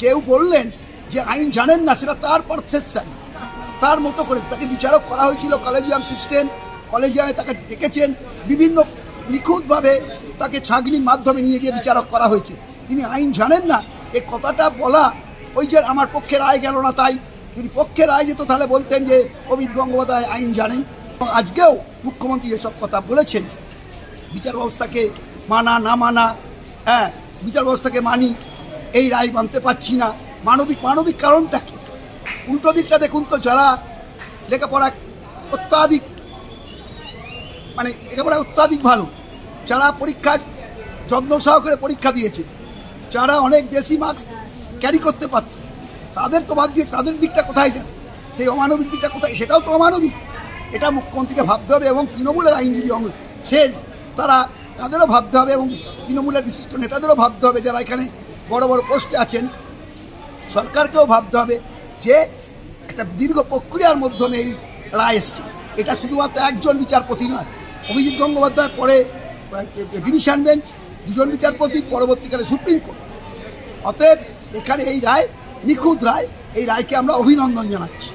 কেউ বললেন যে আইন জানেন না, সেটা তার পারসেপশন, তার মতো করে তাকে বিচারক করা হয়েছিল। কলেজিয়াম সিস্টেম, কলেজিয়ামে তাকে ডেকেছেন, বিভিন্ন নিখুঁতভাবে তাকে ছাঁকনির মাধ্যমে নিয়ে গিয়ে বিচারক করা হয়েছে। তিনি আইন জানেন না, এই কথাটা বলা ওই যে আমার পক্ষে রায় গেল না তাই। যদি পক্ষে রায় যেত তাহলে বলতেন যে অমিত গঙ্গোপাধ্যায় আইন জানেন। আজকেও মুখ্যমন্ত্রী এসব কথা বলেছেন, বিচার ব্যবস্থাকে মানা না মানা, বিচার ব্যবস্থাকে মানি, এই রায় মানতে পারছি না। মানবিক কারণটা কি? উল্টো দিকটা দেখুন তো, যারা লেখাপড়া অত্যাধিক লেখাপড়া অত্যাধিক ভালো, যারা পরীক্ষা যত্ন সহকারে পরীক্ষা দিয়েছে, যারা অনেক দেশি মার্কস ক্যারি করতে পারত, তাদের তো বাদ দিয়ে তাদের দিকটা কোথায় যাবে? সেই অমানবিক দিকটা কোথায়? সেটাও তো অমানবিক। এটা মুখ্যমন্ত্রীকে ভাবতে হবে এবং তৃণমূলের আইনজীবী অংশ তাদেরও ভাবতে হবে এবং তৃণমূলের বিশিষ্ট নেতাদেরও ভাবতে হবে, যারা এখানে বড় বড় পোস্টে আছেন। সরকারকেও ভাবতে হবে যে একটা দীর্ঘ প্রক্রিয়ার মাধ্যমে এই রায় এসছে। এটা শুধুমাত্র একজন বিচারপতি নয়, অভিজিৎ গঙ্গোপাধ্যায়, পরে ডিভিশন বেঞ্চ, দুজন বিচারপতি, পরবর্তীকালে সুপ্রিম কোর্ট। অতএব এখানে এই রায় নিখুঁত রায়, এই রায়কে আমরা অভিনন্দন জানাচ্ছি।